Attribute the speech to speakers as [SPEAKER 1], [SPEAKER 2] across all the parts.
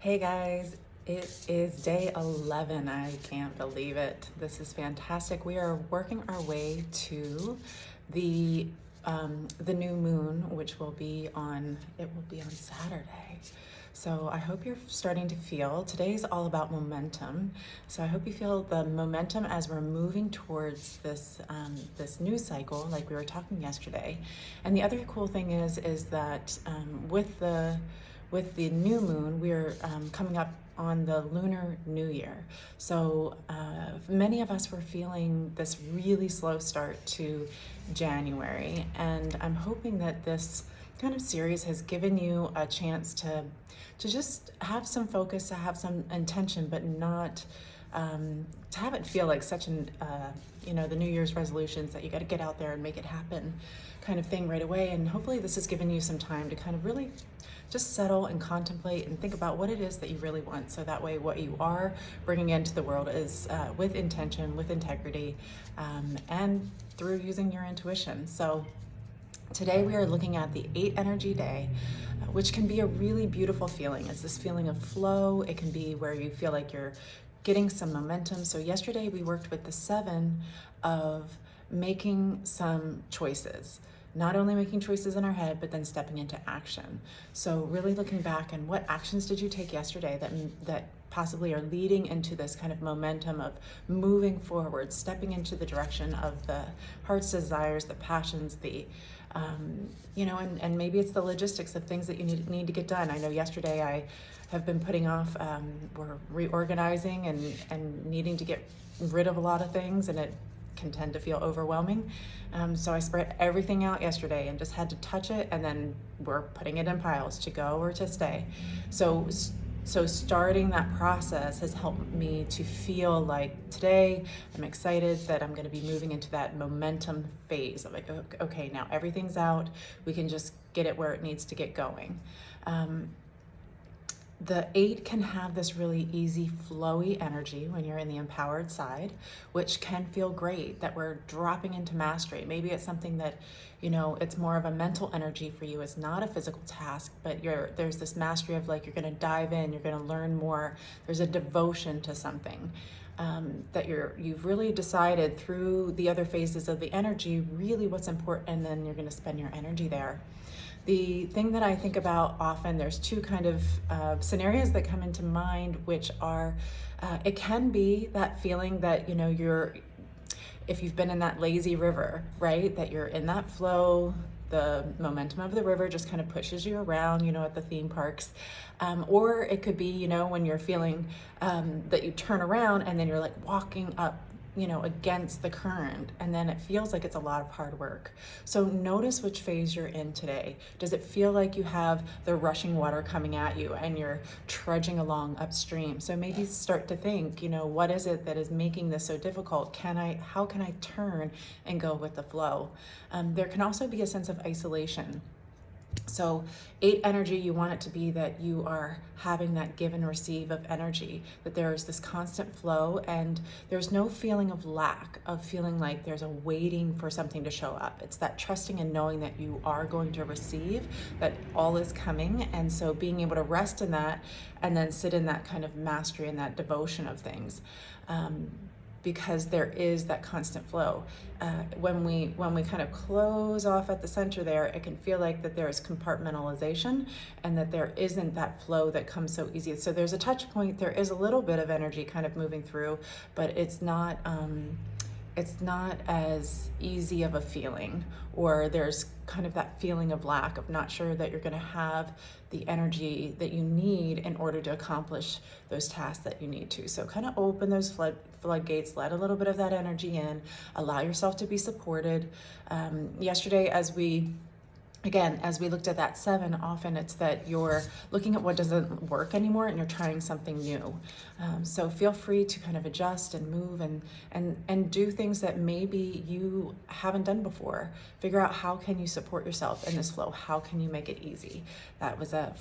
[SPEAKER 1] Hey guys, it is day 11. I can't believe it. This is fantastic. We are working our way to the the new moon, which will be on Saturday. So I hope you're starting to feel. Today's all about momentum. So I hope you feel the momentum as we're moving towards this news cycle, like we were talking yesterday. And the other cool thing is that with the new moon, we're coming up on the Lunar New Year. So many of us were feeling this really slow start to January, and I'm hoping that this kind of series has given you a chance to just have some focus, to have some intention, but not to have it feel like such an the New Year's resolutions that you got to get out there and make it happen kind of thing right away. And hopefully this has given you some time to kind of really just settle and contemplate and think about what it is that you really want. So that way what you are bringing into the world is with intention, with integrity, and through using your intuition. So today we are looking at the 8 energy day, which can be a really beautiful feeling. It's this feeling of flow. It can be where you feel like you're getting some momentum. So yesterday we worked with the 7 of making some choices. Not only making choices in our head, but then stepping into action. So really looking back and what actions did you take yesterday that possibly are leading into this kind of momentum of moving forward, stepping into the direction of the heart's desires, the passions, and maybe it's the logistics of things that you need to get done. I know yesterday I have been putting off, we're reorganizing and needing to get rid of a lot of things, and it can tend to feel overwhelming. So I spread everything out yesterday and just had to touch it, and then we're putting it in piles to go or to stay. So starting that process has helped me to feel like today I'm excited that I'm going to be moving into that momentum phase. I'm like, okay, now everything's out. We can just get it where it needs to get going. The 8 can have this really easy, flowy energy when you're in the empowered side, which can feel great, that we're dropping into mastery. Maybe it's something that, it's more of a mental energy for you. It's not a physical task, but there's this mastery of like, you're going to dive in, you're going to learn more. There's a devotion to something that you've really decided through the other phases of the energy, really what's important, and then you're going to spend your energy there. The thing that I think about often, there's 2 kind of scenarios that come into mind, which are, it can be that feeling that, if you've been in that lazy river, right, that you're in that flow, the momentum of the river just kind of pushes you around, at the theme parks. Or it could be, when you're feeling that you turn around and then you're like walking up, against the current, and then it feels like it's a lot of hard work. So notice which phase you're in today. Does it feel like you have the rushing water coming at you and you're trudging along upstream? So maybe start to think, what is it that is making this so difficult? How can I turn and go with the flow? There can also be a sense of isolation. So 8 energy, you want it to be that you are having that give and receive of energy, that there's this constant flow, and there's no feeling of lack, of feeling like there's a waiting for something to show up. It's that trusting and knowing that you are going to receive, that all is coming. And so being able to rest in that and then sit in that kind of mastery and that devotion of things. Because there is that constant flow. When we kind of close off at the center there, it can feel like that there is compartmentalization and that there isn't that flow that comes so easy. So there's a touch point, there is a little bit of energy kind of moving through, but it's not as easy of a feeling, or there's kind of that feeling of lack, of not sure that you're going to have the energy that you need in order to accomplish those tasks that you need to. So kind of open those floodgates, let a little bit of that energy in, allow yourself to be supported. Yesterday, as we looked at that 7, often it's that you're looking at what doesn't work anymore and you're trying something new. So feel free to kind of adjust and move and do things that maybe you haven't done before. Figure out how can you support yourself in this flow? How can you make it easy? That was a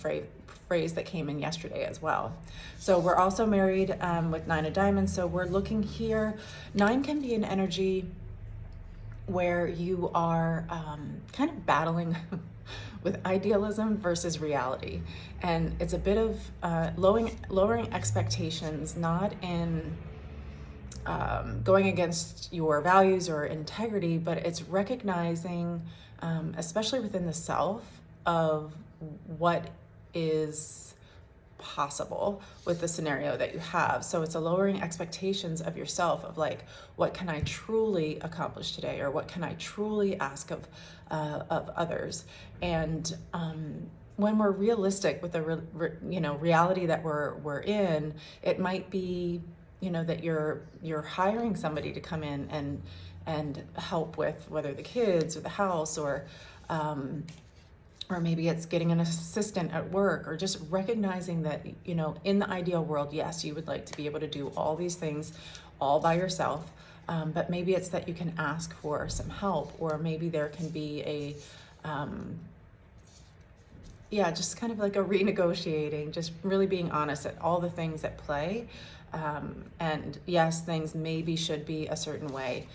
[SPEAKER 1] phrase that came in yesterday as well. So we're also married with 9 of Diamonds. So we're looking here. 9 can be an energy where you are kind of battling with idealism versus reality. And it's a bit of lowering expectations, not in going against your values or integrity, but it's recognizing, especially within the self, of what is possible with the scenario that you have. So it's a lowering expectations of yourself, of like, what can I truly accomplish today, or what can I truly ask of others. And when we're realistic with the reality that we're in, it might be, that you're hiring somebody to come in and help with whether the kids or the house, or maybe it's getting an assistant at work, or just recognizing that, in the ideal world, yes, you would like to be able to do all these things all by yourself. But maybe it's that you can ask for some help, or maybe there can be a, just kind of like a renegotiating, just really being honest at all the things at play. And yes, things maybe should be a certain way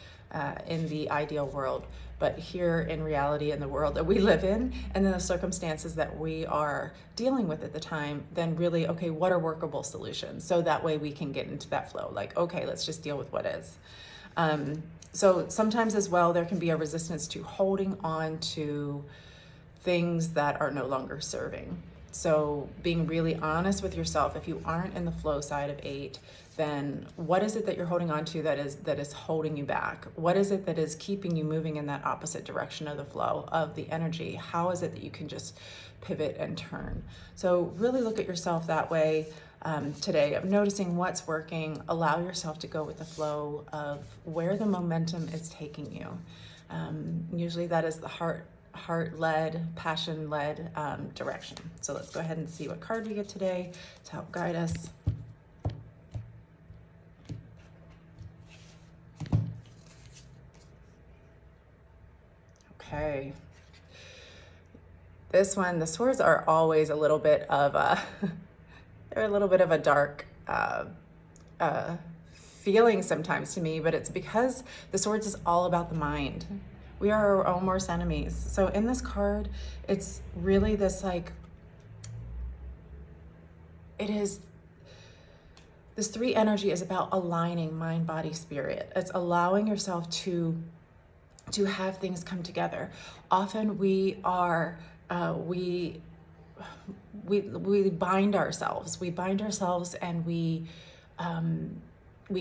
[SPEAKER 1] in the ideal world, but here in reality, in the world that we live in, and then the circumstances that we are dealing with at the time, then really, okay, what are workable solutions? So that way we can get into that flow, like, okay, let's just deal with what is. So sometimes as well, there can be a resistance to holding on to things that are no longer serving. So being really honest with yourself, if you aren't in the flow side of 8, then what is it that you're holding on to that is holding you back? What is it that is keeping you moving in that opposite direction of the flow of the energy? How is it that you can just pivot and turn? So really look at yourself that way today, of noticing what's working. Allow yourself to go with the flow of where the momentum is taking you. Usually that is the heart-led, passion-led direction. So let's go ahead and see what card we get today to help guide us. Okay. This one, the swords are always a little bit of a, they're a little bit of a dark feeling sometimes to me, but it's because the swords is all about the mind. We are our own worst enemies. So in this card, it's really this like, this 3 energy is about aligning mind, body, spirit. It's allowing yourself to have things come together. Often we are, we bind ourselves. We bind ourselves, and we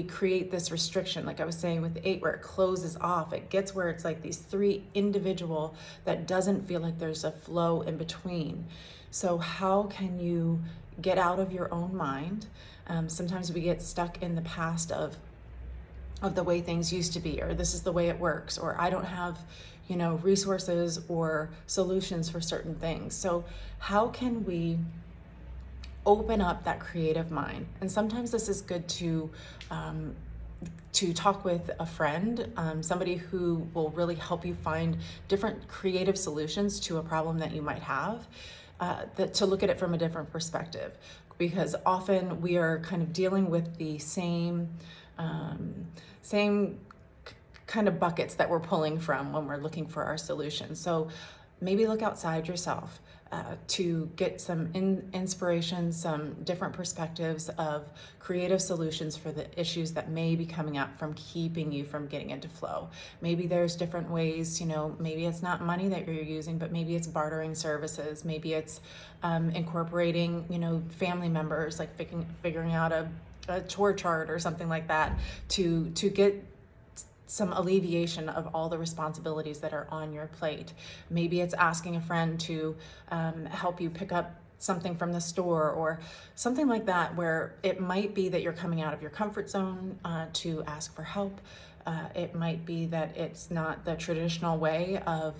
[SPEAKER 1] create this restriction, like I was saying with 8, where it closes off. It gets where it's like these 3 individual that doesn't feel like there's a flow in between. So how can you get out of your own mind? Sometimes we get stuck in the past of the way things used to be, or this is the way it works, or I don't have, resources or solutions for certain things. So how can we open up that creative mind? And sometimes this is good to talk with a friend, somebody who will really help you find different creative solutions to a problem that you might have, to look at it from a different perspective. Because often we are kind of dealing with the same kind of buckets that we're pulling from when we're looking for our solution. So maybe look outside yourself to get some inspiration, some different perspectives of creative solutions for the issues that may be coming up from keeping you from getting into flow. Maybe there's different ways, maybe it's not money that you're using, but maybe it's bartering services. Maybe it's incorporating, family members, like figuring out a chore chart or something like that to get some alleviation of all the responsibilities that are on your plate. Maybe it's asking a friend to help you pick up something from the store, or something like that, where it might be that you're coming out of your comfort zone to ask for help. It might be that it's not the traditional way of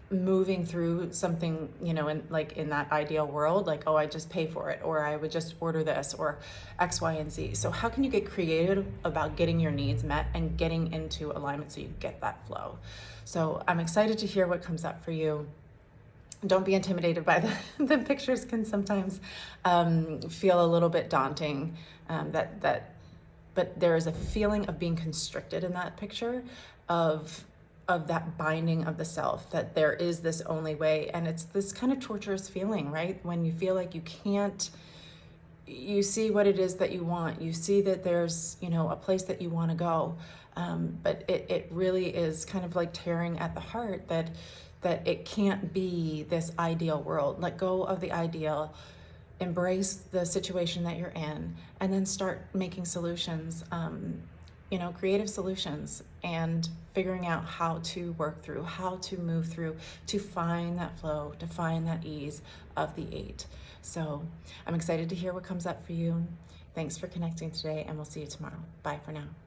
[SPEAKER 1] moving through something, in that ideal world, like, oh, I just pay for it, or I would just order this, or X, Y, and Z. So how can you get creative about getting your needs met and getting into alignment so you get that flow? So I'm excited to hear what comes up for you. Don't be intimidated by the pictures can sometimes feel a little bit daunting, but there is a feeling of being constricted in that picture, of of that binding of the self, that there is this only way. And it's this kind of torturous feeling, right? When you feel like you can't, you see what it is that you want, you see that there's, you know, a place that you want to go, but it really is kind of like tearing at the heart that it can't be this ideal world. Let go of the ideal, embrace the situation that you're in, and then start making solutions, you know, creative solutions, and figuring out how to work through, how to move through, to find that flow, to find that ease of the 8. So I'm excited to hear what comes up for you. Thanks for connecting today, and we'll see you tomorrow. Bye for now.